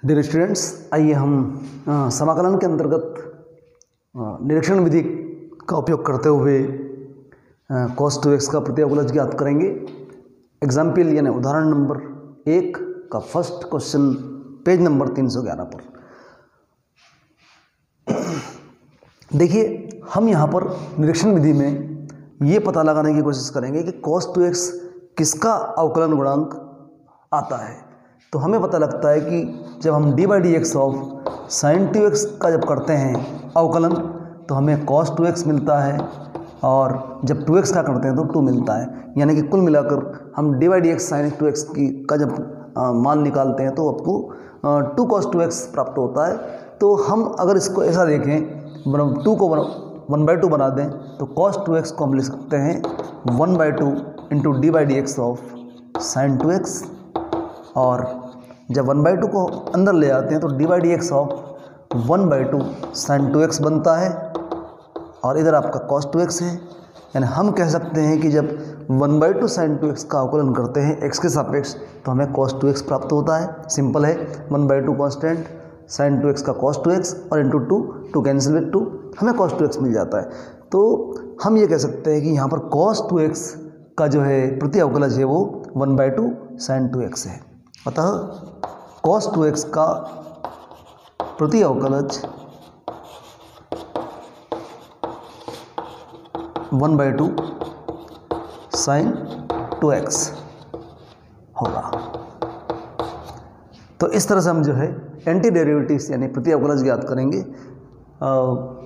Dear students, आइए हम समाकलन के अंतर्गत निरीक्षण विधि का उपयोग करते हुए cos 2x का प्रत्याकुलज ज्ञात करेंगे। एग्जाम्पल यानी उदाहरण नंबर 1 का फर्स्ट क्वेश्चन पेज नंबर 311 पर। देखिए, हम यहाँ पर निरीक्षण विधि में ये पता लगाने की कोशिश करेंगे कि cos 2x किसका अवकलन गुणांक आता है। तो हमें पता लगता है कि जब हम d/dx ऑफ sin 2x का जब करते हैं अवकलन तो हमें cos 2x मिलता है, और जब 2x का करते हैं तो 2 मिलता है। यानी कि कुल मिलाकर हम d/dx sin 2x का जब मान निकालते हैं तो आपको 2 cos 2x प्राप्त होता है। तो हम अगर इसको ऐसा देखें, 2 को 1/2 बना दें तो cos 2x को हम लिख सकते हैं 1/2 into d/dx of sin 2x, और जब 1/2 को अंदर ले आते हैं तो d/dx ऑफ 1/2 sin 2x बनता है, और इधर आपका cos 2x है। यानी हम कह सकते हैं कि जब 1/2 sin 2x का अवकलन करते हैं x के सापेक्ष तो हमें cos 2x प्राप्त होता है। सिंपल है, 1/2 कॉन्स्टेंट, sin 2x का cos 2x और इंटू 2 कैंसिल विद 2 हमें cos 2x मिल जाता है। तो हम ये कह सकते हैं कि यहाँ पर cos 2x का जो है प्रति अवकलज है वो 1/2 sin 2x है। अतः cos 2x का प्रति अवकलज 1/2 sin 2x होगा। तो इस तरह से हम जो है एंटी डेरिवेटिव्स यानी प्रति अवकलज ज्ञात करेंगे।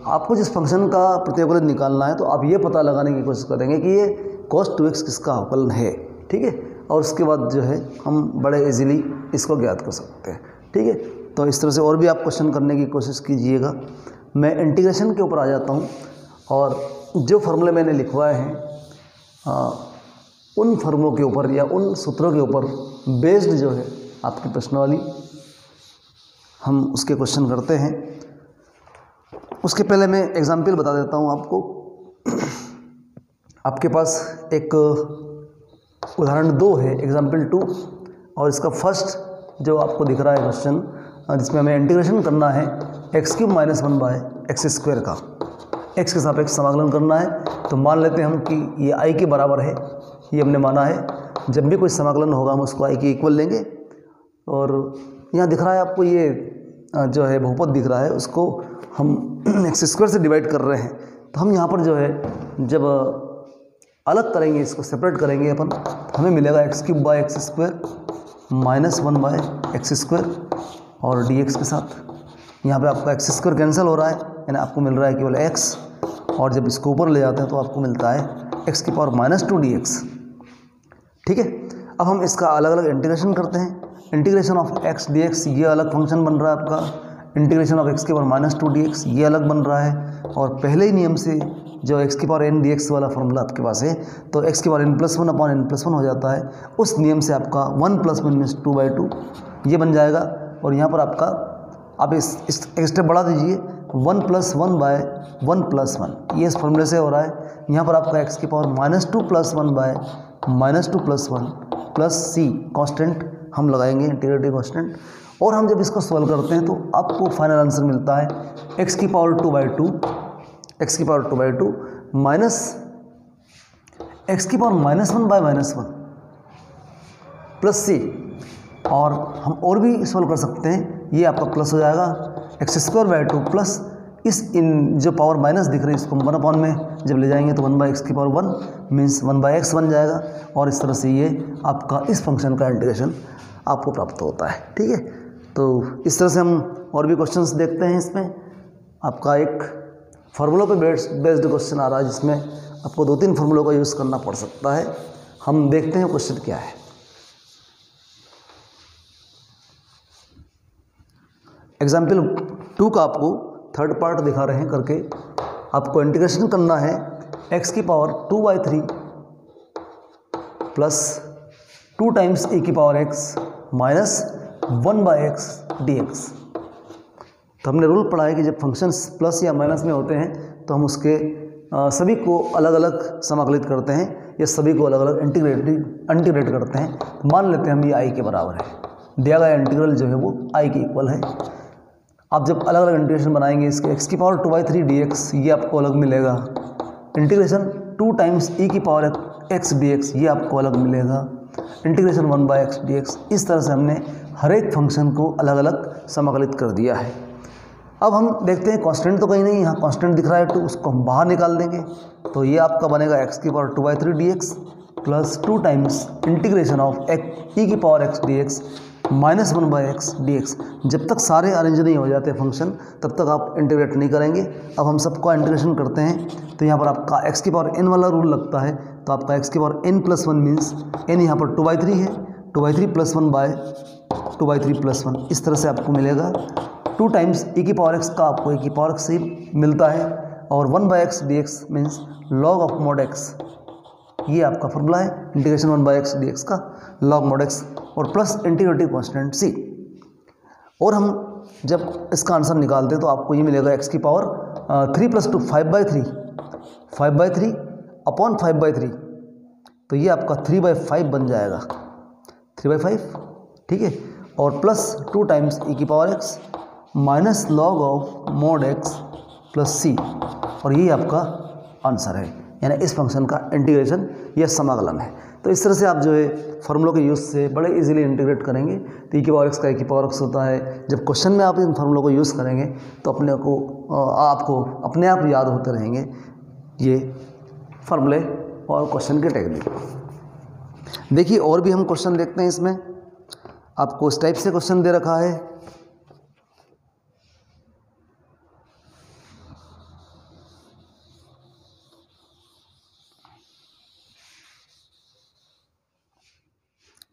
आपको जिस फंक्शन का प्रति अवकलज निकालना है तो आप ये पता लगाने की कोशिश करेंगे कि ये cos 2x किसका अवकलन है, ठीक है। और उसके बाद जो है हम बड़े इजीली इसको ज्ञात कर सकते हैं, ठीक है। तो इस तरह से और भी आप क्वेश्चन करने की कोशिश कीजिएगा। मैं इंटीग्रेशन के ऊपर आ जाता हूँ, और जो फार्मूले मैंने लिखवाए हैं उन फार्मूलों के ऊपर या उन सूत्रों के ऊपर बेस्ड जो है आपकी प्रश्नावली हम उसके क्वेश्चन करते हैं। उसके पहले मैं एग्जाम्पल बता देता हूँ आपको। आपके पास एक उदाहरण 2 है, एग्जाम्पल 2, और इसका फर्स्ट जो आपको दिख रहा है क्वेश्चन जिसमें हमें इंटीग्रेशन करना है x³ - 1/x² का, x के सापेक्ष समाकलन करना है। तो मान लेते हैं हम कि ये i के बराबर है, ये हमने माना है। जब भी कोई समाकलन होगा हम उसको i के इक्वल लेंगे। और यहाँ दिख रहा है आपको ये जो है बहुपद दिख रहा है, उसको हम x² से डिवाइड कर रहे हैं। तो हम यहाँ पर जो है जब अलग करेंगे, इसको सेपरेट करेंगे अपन, तो हमें मिलेगा x³ - x² - 1/x² और dx के साथ। यहाँ पे आपका x² कैंसिल हो रहा है, यानी आपको मिल रहा है केवल x, और जब इसको ऊपर ले जाते हैं तो आपको मिलता है x⁻² dx, ठीक है। अब हम इसका अलग अलग इंटीग्रेशन करते हैं। इंटीग्रेशन ऑफ x dx ये अलग फंक्शन बन रहा है आपका, इंटीग्रेशन ऑफ x⁻² dx ये अलग बन रहा है। और पहले ही नियम से जो x⁻n dx वाला फॉर्मूला आपके पास है तो x⁻n+1/n+1 हो जाता है। उस नियम से आपका 1 + 1 = 2/2 ये बन जाएगा। और यहाँ पर आपका आप इस एक स्टेप बढ़ा दीजिए, 1 + 1/1 + 1 ये इस फॉर्मूले से हो रहा है। यहाँ पर आपका x⁻² + 1/-2 + 1 प्लस c कांस्टेंट हम लगाएंगे, इंटीग्रेटिव कांस्टेंट। और हम जब इसको सॉल्व करते हैं तो आपको फाइनल आंसर मिलता है x⁻²/2 minus x⁻−1/-1 plus c। और हम और भी सॉल्व कर सकते हैं, ये आपका प्लस हो जाएगा x² प्लस इस इन जो पावर माइनस दिख रही है इसको 1/1 में जब ले जाएंगे तो 1/x⁻1 मीन्स 1/x बन जाएगा। और इस तरह से ये आपका इस फंक्शन का इंटीग्रेशन आपको प्राप्त होता है, ठीक है। तो इस तरह से हम और भी क्वेश्चंस देखते हैं। इसमें आपका एक फार्मूलों पे बेस्ड क्वेश्चन आ रहा है जिसमें आपको 2-3 फार्मूलों का यूज़ करना पड़ सकता है। हम देखते हैं क्वेश्चन क्या है। एग्जाम्पल 2 का आपको थर्ड पार्ट दिखा रहे हैं करके। आपको इंटीग्रेशन करना है x⁻2/3 plus 2 times e⁻x minus 1/x dx। तो हमने रूल पढ़ा है कि जब फंक्शंस प्लस या माइनस में होते हैं तो हम उसके सभी को अलग अलग समाकलित करते हैं या सभी को अलग अलग इंटीग्रेट करते हैं। मान लेते हैं हम ये i के बराबर है, दिया गया इंटीग्रल जो है वो आई के इक्वल है। आप जब अलग अलग इंटीग्रेशन बनाएंगे इसके एक्स की पावर 2/3 dx ये आपको अलग मिलेगा, इंटीग्रेशन 2 टाइम्स e की पावर x dx ये आपको अलग मिलेगा, इंटीग्रेशन 1/x dx। इस तरह से हमने हर एक फंक्शन को अलग अलग समाकलित कर दिया है। अब हम देखते हैं कांस्टेंट तो कहीं नहीं, यहाँ कांस्टेंट दिख रहा है तो उसको हम बाहर निकाल देंगे। तो ये आपका बनेगा x की power 2/3 dx plus 2 times integration of e की power x dx minus 1/x dx। जब तक सारे अरेंज नहीं हो जाते फंक्शन तब तक आप इंटीग्रेट नहीं करेंगे। अब हम सबका इंटीग्रेशन करते हैं तो यहाँ पर आपका x की पावर n वाला रूल लगता है, तो आपका x की पावर n+1 मीन्स n यहाँ पर 2/3 है, 2/3 + 1/2/3 + 1 इस तरह से आपको मिलेगा। 2 टाइम्स e की पावर x का आपको e की पावर x ही मिलता है और 1/x dx means log of mod x, ये आपका फॉर्मूला है इंटीग्रेशन 1/x dx का log mod x और प्लस इंटीग्रेटिव कांस्टेंट c। और हम जब इसका आंसर निकालते हैं तो आपको ये मिलेगा x की पावर 3 + 2 5/3 अपॉन 5/3, तो ये आपका 3/5 बन जाएगा, 3/5 ठीक है। और प्लस 2 टाइम्स e की power x minus log of mod x plus c, और ये आपका आंसर है, यानी इस फंक्शन का इंटीग्रेशन या समाकलन है। तो इस तरह से आप जो है फार्मूलों के यूज़ से बड़े इजीली इंटीग्रेट करेंगे। तो e की पावर x का e की पावर x होता है। जब क्वेश्चन में आप इन फार्मूलों को यूज़ करेंगे तो आपको अपने आप याद होते रहेंगे ये फार्मूले और क्वेश्चन की टेक्निक। देखिए और भी हम क्वेश्चन देखते हैं, इसमें आपको इस टाइप से क्वेश्चन दे रखा है।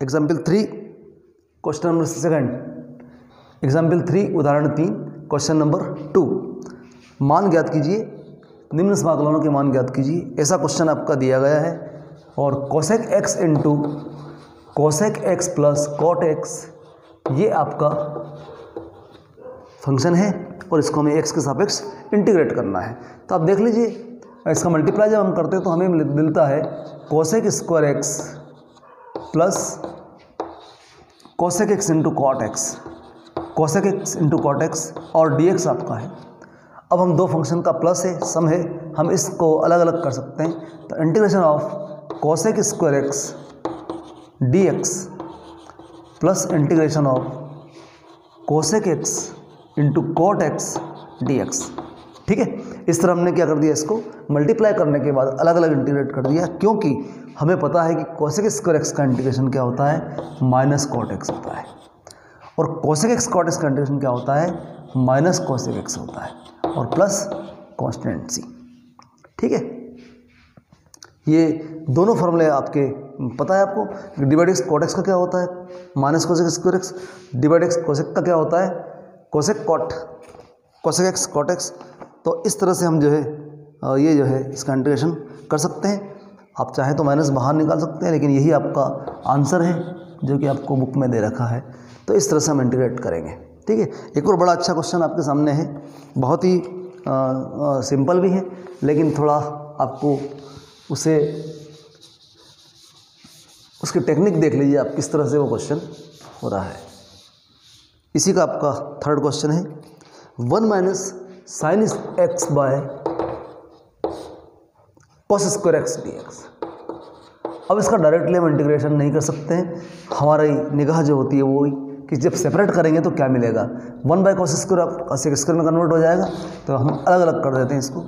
एग्जाम्पल 3 क्वेश्चन नंबर 2, एग्जाम्पल 3 उदाहरण 3 क्वेश्चन नंबर 2। मान ज्ञात कीजिए, निम्न समाकलनों के मान ज्ञात कीजिए, ऐसा क्वेश्चन आपका दिया गया है। और cosec x into cosec x plus cot x ये आपका फंक्शन है और इसको हमें x के सापेक्ष इंटीग्रेट करना है। तो आप देख लीजिए इसका मल्टीप्लाई जब हम करते हैं तो हमें मिलता है cosec square x plus cosec x into cot x, cosec x into cot x और dx आपका है। अब हम दो फंक्शन का प्लस है, सम है, हम इसको अलग अलग कर सकते हैं। तो integration of cosec square x dx plus integration of cosec x into cot x dx, ठीक है। इस तरह हमने क्या कर दिया, इसको मल्टीप्लाई करने के बाद अलग अलग इंटीग्रेट कर दिया, क्योंकि हमें पता है कि कोसेक स्क्वायर x का इंटीग्रेशन क्या होता है, माइनस कॉट x होता है, और कोसेक x कॉट x का इंटीग्रेशन क्या होता है, माइनस कोसेक x होता है, और प्लस कांस्टेंट c, ठीक है। ये दोनों फॉर्मूले आपके पता है आपको। डिवाइड x कॉट x का क्या होता है, minus cosec square x, divide x cosec का क्या होता है, कोसेक x कॉट x। तो इस तरह से हम जो है ये जो है इसका इंटीग्रेशन कर सकते हैं। आप चाहे तो माइनस बाहर निकाल सकते हैं, लेकिन यही आपका आंसर है जो कि आपको बुक में दे रखा है। तो इस तरह से हम इंटीग्रेट करेंगे, ठीक है। एक और बड़ा अच्छा क्वेश्चन आपके सामने है, बहुत ही सिंपल भी है, लेकिन थोड़ा आपको उसकी टेक्निक देख लीजिए आप किस तरह से वो क्वेश्चन हो रहा है। इसी का आपका थर्ड क्वेश्चन है 1 minus sine x by cos square x dx। अब इसका डायरेक्टली हम इंटीग्रेशन नहीं कर सकते हैं, हमारी निगाह जो होती है वो कि जब सेपरेट करेंगे तो क्या मिलेगा, 1 by cos square sec square में कन्वर्ट हो जाएगा। तो हम अलग अलग कर देते हैं इसको,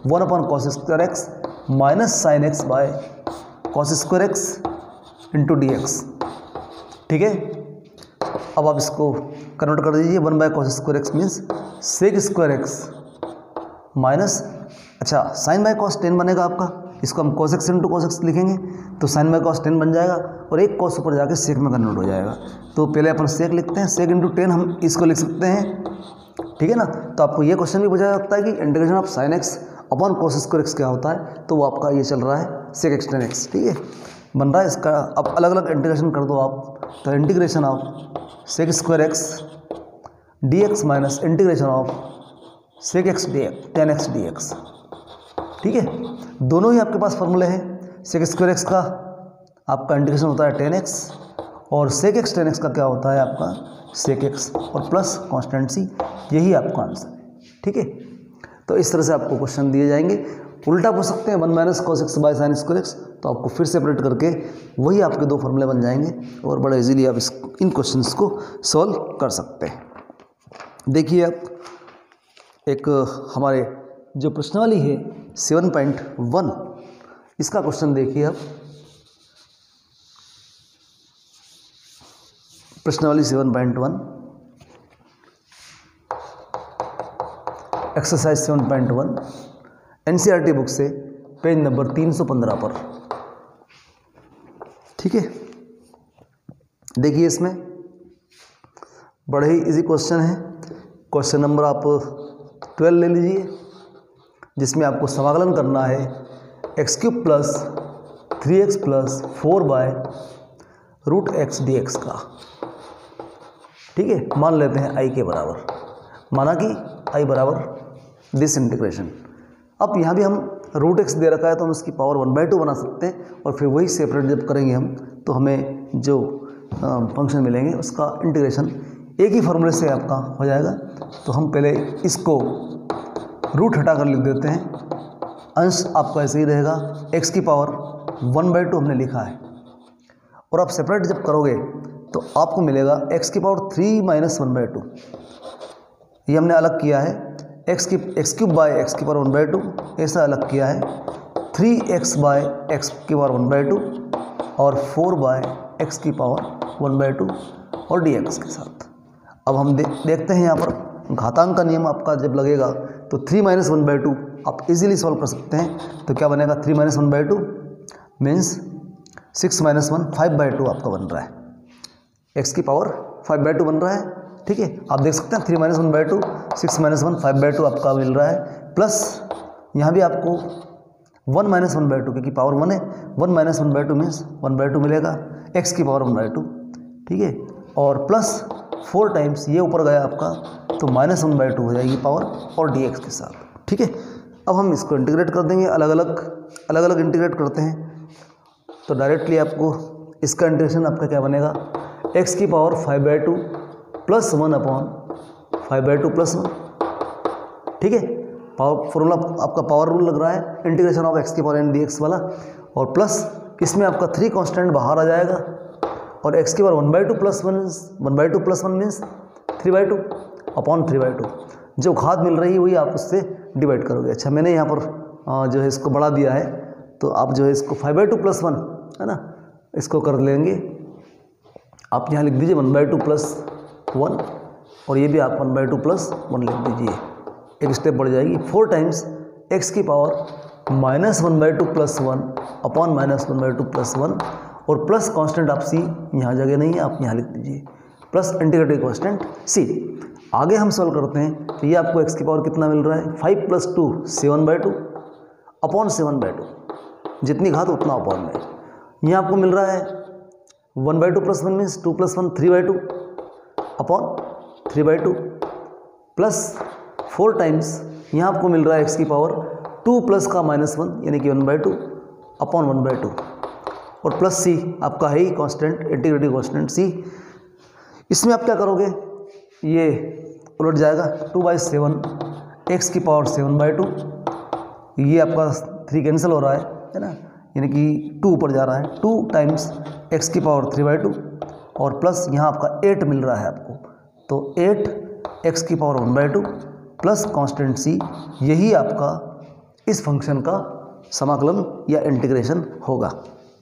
1 upon cos square x minus sine x by cos square x into dx, ठीक है। अब आप इसको कन्वर्ट कर दीजिए, 1 by cos square x means sec square x minus, अच्छा साइन बाय कॉस 10 बनेगा आपका, इसको हम cos x into cos x लिखेंगे तो साइन बाय कॉस 10 बन जाएगा, और एक कॉस ऊपर जाके सेक में कन्वर्ट हो जाएगा। तो पहले अपन सेक लिखते हैं, सेक इंटू 10 हम इसको लिख सकते हैं, ठीक है ना। तो आपको ये क्वेश्चन भी पूछा सकता है कि integration of sine x upon cos square x क्या होता है, तो वो आपका ये चल रहा है सेक x tan x, ठीक है, बन रहा है इसका। अब अलग अलग इंटीग्रेशन कर दो आप, तो integration of sec square x dx minus integration of sec x tan x dx, ठीक है। दोनों ही आपके पास फॉर्मूले हैं। सेक स्क्वायर x का आपका इंटीग्रेशन होता है tan x और सेक एक्स टेन एक्स का क्या होता है आपका सेक एक्स और प्लस कॉन्स्टेंट सी, यही आपका आंसर है। ठीक है, तो इस तरह से आपको क्वेश्चन दिए जाएंगे। उल्टा पूछ सकते हैं 1 minus cos x by sine square x, तो आपको फिर सेपरेट करके वही आपके 2 फॉर्मूले बन जाएंगे और बड़ा इजीली आप इन क्वेश्चंस को सॉल्व कर सकते हैं। देखिए आप एक हमारे जो प्रश्नावली है 7.1 इसका क्वेश्चन देखिए आप। प्रश्नावली 7.1 एक्सरसाइज 7.1 एनसीईआरटी बुक से पेज नंबर 315 पर। ठीक है, देखिए इसमें बड़े ही इजी क्वेश्चन है। क्वेश्चन नंबर आप 12 ले लीजिए, जिसमें आपको समाकलन करना है x³ plus 3x plus 4 by root x d x का। ठीक है, मान लेते हैं i के बराबर, माना कि i बराबर दिस इंटीग्रेशन। अब यहाँ भी हम रूट एक्स दे रखा है तो हम इसकी पावर 1/2 बना सकते हैं और फिर वही सेपरेट जब करेंगे हम तो हमें जो फंक्शन मिलेंगे उसका इंटीग्रेशन एक ही फार्मूले से आपका हो जाएगा। तो हम पहले इसको रूट हटा कर लिख देते हैं, अंश आपका ऐसे ही रहेगा, x की पावर 1/2 हमने लिखा है और आप सेपरेट जब करोगे तो आपको मिलेगा x की पावर 3 माइनस 1/2। ये हमने अलग किया है, x³ बाय x की पावर 1/2 ऐसा अलग किया है, 3x बाय x की पावर 1/2 और 4 बाय x की पावर 1/2 और dx के साथ। अब हम देखते हैं यहाँ पर घातांक का नियम आपका जब लगेगा तो 3 माइनस 1/2 आप इजीली सॉल्व कर सकते हैं। तो क्या बनेगा 3 माइनस 1/2 मीन्स 6 माइनस 1 5/2 आपका बन रहा है, x की पावर 5/2 बन रहा है। ठीक है, आप देख सकते हैं 3 माइनस 1/2 6 माइनस 1 5/2 आपका मिल रहा है, प्लस यहाँ भी आपको 1 माइनस 1/2 क्योंकि पावर 1 है, 1 माइनस 1/2 मीन्स 1/2 मिलेगा, x की पावर 1/2। ठीक है, और प्लस 4 टाइम्स ये ऊपर गया आपका तो माइनस 1/2 हो जाएगी पावर और dx के साथ। ठीक है, अब हम इसको इंटीग्रेट कर देंगे, अलग अलग इंटीग्रेट करते हैं तो डायरेक्टली आपको इसका इंटीग्रेशन आपका क्या बनेगा, x की पावर 5/2 प्लस 1 अपॉन 5/2 प्लस 1। ठीक है, पावर फॉर्मूला आपका पावर रूल लग रहा है इंटीग्रेशन ऑफ x की पावर n dx वाला, और प्लस इसमें आपका 3 कांस्टेंट बाहर आ जाएगा और x की पावर 1/2 प्लस 1 मीन्स 3/2 अपॉन 3/2। जो घात मिल रही है वही आप उससे डिवाइड करोगे। अच्छा, मैंने यहाँ पर जो है इसको बढ़ा दिया है तो आप जो है इसको 5/2 प्लस 1 है ना, इसको कर लेंगे आप यहाँ लिख दीजिए 1/2 प्लस 1 और ये भी आप 1/2 प्लस 1 लिख दीजिए, एक स्टेप बढ़ जाएगी। 4 टाइम्स x की power minus 1/2 plus 1 upon minus 1/2 plus 1 और प्लस कांस्टेंट आप c, यहाँ जगह नहीं है आप यहाँ लिख दीजिए, प्लस इंटीग्रेटिव कांस्टेंट c। आगे हम सॉल्व करते हैं तो ये आपको x की पावर कितना मिल रहा है, 5 प्लस 2 7/2 अपॉन 7/2, जितनी घात उतना अपॉन में। यहाँ आपको मिल रहा है 1/2 plus 1 means 2 plus 1 3/2 upon 3/2 plus 4 times यहाँ आपको मिल रहा है x की पावर 2 प्लस का माइनस 1 यानी कि 1/2 अपॉन 1/2 और प्लस c आपका है ही कांस्टेंट, इंटीग्रेटिव कांस्टेंट c। इसमें आप क्या करोगे, ये उलट जाएगा 2/7 x की पावर 7/2, ये आपका 3 कैंसिल हो रहा है ना, यानी कि 2 ऊपर जा रहा है, 2 टाइम्स x की पावर 3/2 और प्लस यहाँ आपका 8 मिल रहा है आपको, तो 8 x की पावर 1/2 प्लस कांस्टेंट c, यही आपका इस फंक्शन का समाकलन या इंटीग्रेशन होगा।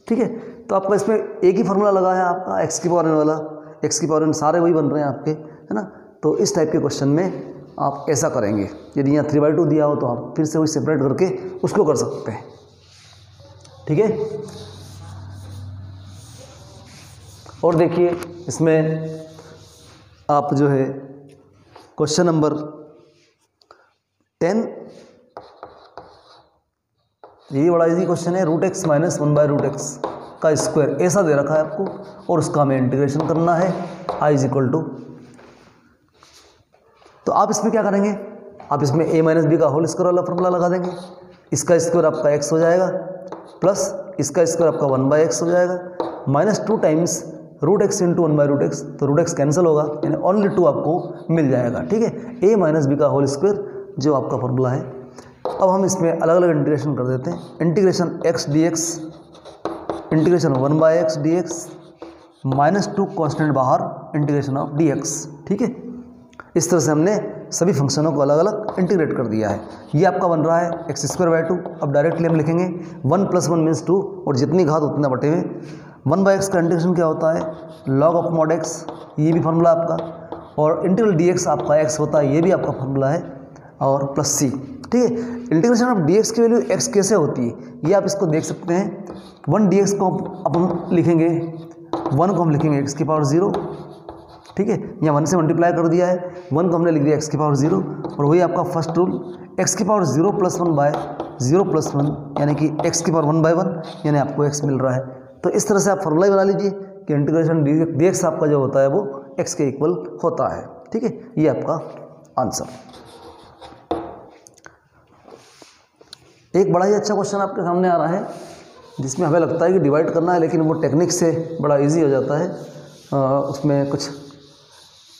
ठीक है, तो आपका इसमें एक ही फार्मूला लगा है आपका x की पावर n वाला, x की पावर n सारे वही बन रहे हैं आपके, है ना। तो इस टाइप के क्वेश्चन में आप ऐसा करेंगे, यदि यहाँ 3/2 दिया हो तो आप फिर से वही सेपरेट करके उसको कर सकते हैं। ठीक है, और देखिए इसमें आप जो है क्वेश्चन नंबर 10, ये बड़ा इजी क्वेश्चन है, रूट एक्स माइनस 1/√x का स्क्वायर ऐसा दे रखा है आपको और उसका हमें इंटीग्रेशन करना है i = तो आप इसमें क्या करेंगे, आप इसमें a माइनस बी का होल स्क्वायर वाला फॉर्मूला लगा देंगे, इसका स्क्वायर आपका x हो जाएगा प्लस इसका स्क्वायर आपका 1/x हो जाएगा minus 2 times root x into 1/√x, तो रूट एक्स कैंसिल होगा, यानी ओनली 2 आपको मिल जाएगा। ठीक है, a माइनस बी का होल स्क्वायर जो आपका फॉर्मूला है। अब हम इसमें अलग अलग इंटीग्रेशन कर देते हैं। Integration x dx, integration 1/x dx, -2 constant बाहर, इंटीग्रेशन ऑफ dx। ठीक है, इस तरह से हमने सभी फंक्शनों को अलग अलग इंटीग्रेट कर दिया है। ये आपका बन रहा है x²/2। अब डायरेक्टली हम लिखेंगे 1 + 1 मीन्स 2, और जितनी घात उतना बटे में 1/x का इंटीग्रेशन क्या होता है, log ऑफ mod x, ये भी फार्मूला आपका, और इंटीग्रल dx आपका x होता है, ये भी आपका फार्मूला है, और प्लस c। ठीक है, इंटीग्रेशन ऑफ dx की वैल्यू x कैसे होती है ये आप इसको देख सकते हैं। 1 dx को अब हम लिखेंगे, 1 को हम लिखेंगे x⁻0। ठीक है, यहाँ 1 से मल्टीप्लाई कर दिया है, 1 को हमने लिख दिया x⁻0, और वही आपका फर्स्ट रूल x⁻0 + 1/0 + 1, यानी कि x⁻1/1, यानी आपको x मिल रहा है। तो इस तरह से आप फॉर्मूला ही बना लीजिए कि इंटीग्रेशन dx आपका जो होता है वो x के इक्वल होता है। ठीक है, ये आपका आंसर। एक बड़ा ही अच्छा क्वेश्चन आपके सामने आ रहा है, जिसमें हमें लगता है कि डिवाइड करना है, लेकिन वो टेक्निक से बड़ा इजी हो जाता है। उसमें कुछ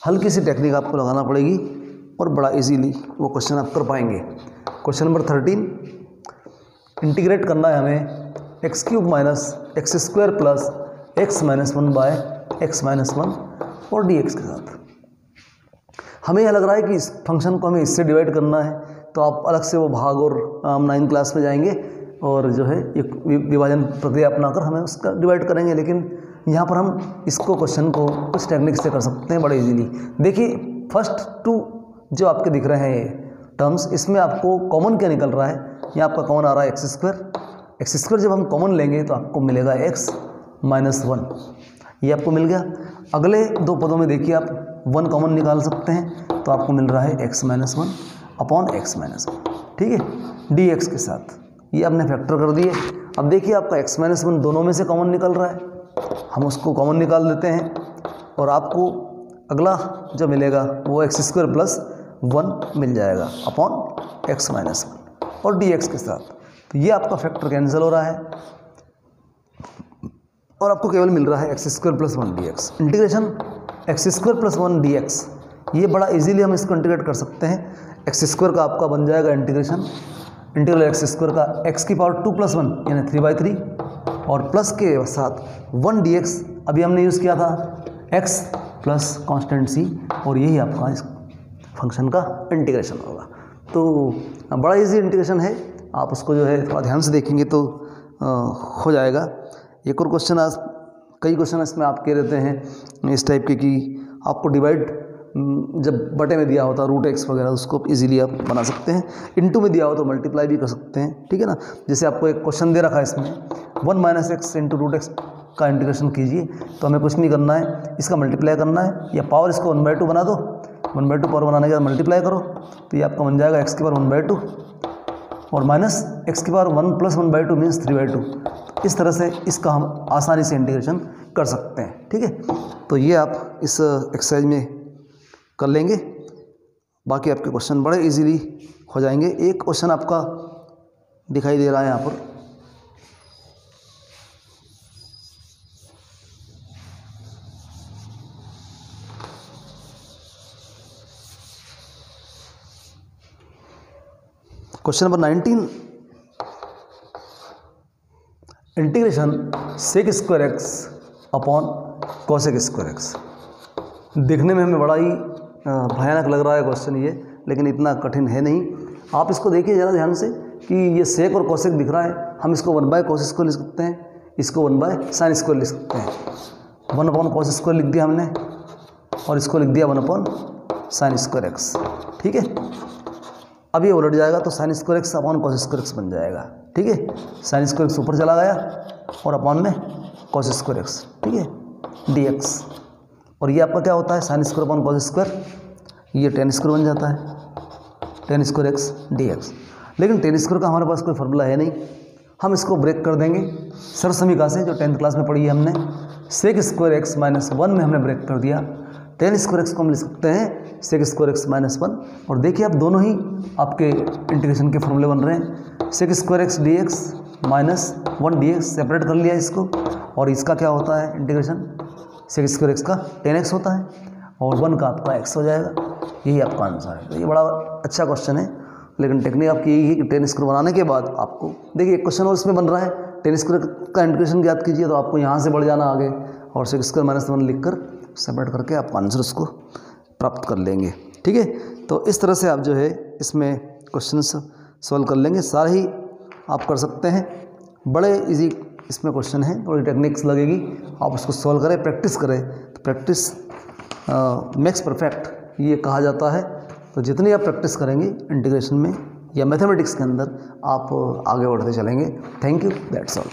हल्की सी टेक्निक आपको लगाना पड़ेगी और बड़ा इजीली वो क्वेश्चन आप कर पाएंगे। क्वेश्चन नंबर 13, इंटीग्रेट करना है हमें x³ - x² + x - 1/x - 1 और dx के साथ। हमें यह लग रहा है कि इस फंक्शन को हमें इससे डिवाइड करना है, तो आप अलग से वो भाग और हम 9th क्लास में जाएंगे और जो है एक विभाजन प्रक्रिया अपनाकर हमें उसका डिवाइड करेंगे। लेकिन यहाँ पर हम इसको क्वेश्चन को कुछ टेक्निक से कर सकते हैं बड़े इजीली। देखिए, फर्स्ट 2 जो आपके दिख रहे हैं ये टर्म्स, इसमें आपको कॉमन क्या निकल रहा है, यहाँ आपका कॉमन आ रहा है x²। जब हम कॉमन लेंगे तो आपको मिलेगा x - 1, ये आपको मिल गया। अगले 2 पदों में देखिए आप 1 कॉमन निकाल सकते हैं, तो आपको मिल रहा है x - 1 अपॉन x - 1। ठीक है, dx के साथ ये आपने फैक्टर कर दिए। अब देखिए आपका x - 1 दोनों में से कॉमन निकल रहा है, हम उसको कॉमन निकाल देते हैं, और आपको अगला जो मिलेगा वो x² + 1 मिल जाएगा अपॉन x - 1 और dx के साथ। तो ये आपका फैक्टर कैंसिल हो रहा है और आपको केवल मिल रहा है x² + 1 dx। Integration x² + 1 dx, ये बड़ा इजीली हम इसको इंटीग्रेट कर सकते हैं। x² का आपका बन जाएगा इंटीग्रेशन, इंटीग्रल x² का x⁻2 + 1 यानी 3/3, और प्लस के साथ 1 dx अभी हमने यूज़ किया था x प्लस कांस्टेंट c, और यही आपका इस फंक्शन का इंटीग्रेशन होगा। तो बड़ा इजी इंटीग्रेशन है, आप उसको जो है थोड़ा ध्यान से देखेंगे तो हो जाएगा। एक और क्वेश्चन, आज कई क्वेश्चन इसमें आप कह देते हैं इस टाइप के कि आपको डिवाइड जब बटे में दिया होता रूट एक्स वगैरह, उसको इजीली आप बना सकते हैं। इनटू में दिया हो तो मल्टीप्लाई भी कर सकते हैं। ठीक है ना, जैसे आपको एक क्वेश्चन दे रखा है इसमें 1 - x इंटू रूट एक्स का इंटीग्रेशन कीजिए, तो हमें कुछ नहीं करना है, इसका मल्टीप्लाई करना है, या पावर इसको 1/2 बना दो, 1/2 पावर बनाने के बाद मल्टीप्लाई करो, तो ये आपका बन जाएगा x⁻1 1/2 और माइनस x⁻1 + 1/2 मीन्स 3/2। इस तरह से इसका हम आसानी से इंटीग्रेशन कर सकते हैं। ठीक है, तो ये आप इस एक्सरसाइज में कर लेंगे, बाकी आपके क्वेश्चन बड़े इजीली हो जाएंगे। एक क्वेश्चन आपका दिखाई दे रहा है यहाँ पर, question number 19, integration sec² x upon cosec² x। देखने में हमें बड़ा ही भयानक लग रहा है क्वेश्चन ये, लेकिन इतना कठिन है नहीं। आप इसको देखिए ज़रा ध्यान से कि ये सेक और कोसेक दिख रहा है, हम इसको 1/cos² लिख सकते हैं, इसको 1/sin² लिख सकते हैं। 1/cos² लिख दिया हमने और इसको लिख दिया 1/sin² x। ठीक है, अब ये उलट जाएगा तो sin² x upon cos² x बन जाएगा। ठीक है, sin² x ऊपर चला गया और अपॉन में cos² x। ठीक है, dx, और ये आपका क्या होता है sin² अपॉन cos², ये tan² बन जाता है, tan² x dx। लेकिन tan² का हमारे पास कोई फार्मूला है नहीं, हम इसको ब्रेक कर देंगे सर्व समीकरण से जो 10th क्लास में पढ़ी है हमने। sec² x - 1 में हमने ब्रेक कर दिया, tan² x को हम लिख सकते हैं sec² x - 1, और देखिए आप दोनों ही आपके इंटीग्रेशन के फॉर्मूले बन रहे हैं। sec² x dx - 1 dx separate कर लिया इसको, और इसका क्या होता है इंटीग्रेशन सेक्स स्क्वायर एक्स का 10x होता है और 1 का आपका x हो जाएगा। यही आपका आंसर है। तो ये बड़ा अच्छा क्वेश्चन है, लेकिन टेक्निक आपकी यही है कि 10 स्क्वायर बनाने के बाद आपको देखिए एक क्वेश्चन और इसमें बन रहा है, 10 स्क्वायर का इंटीग्रेशन ज्ञात कीजिए, तो आपको यहाँ से बढ़ जाना आगे और सेक्स स्क्वायर माइनस 1 लिख कर सेपरेट करके आप आंसर उसको प्राप्त कर लेंगे। ठीक है, तो इस तरह से आप जो है इसमें क्वेश्चन सॉल्व कर लेंगे। सारे ही आप कर सकते हैं, बड़े इजी इसमें क्वेश्चन है, थोड़ी टेक्निक्स लगेगी, आप उसको सॉल्व करें, प्रैक्टिस करें। तो प्रैक्टिस मेक्स परफेक्ट ये कहा जाता है। तो जितनी आप प्रैक्टिस करेंगे इंटीग्रेशन में या मैथमेटिक्स के अंदर, आप आगे बढ़ते चलेंगे। Thank you, that's all.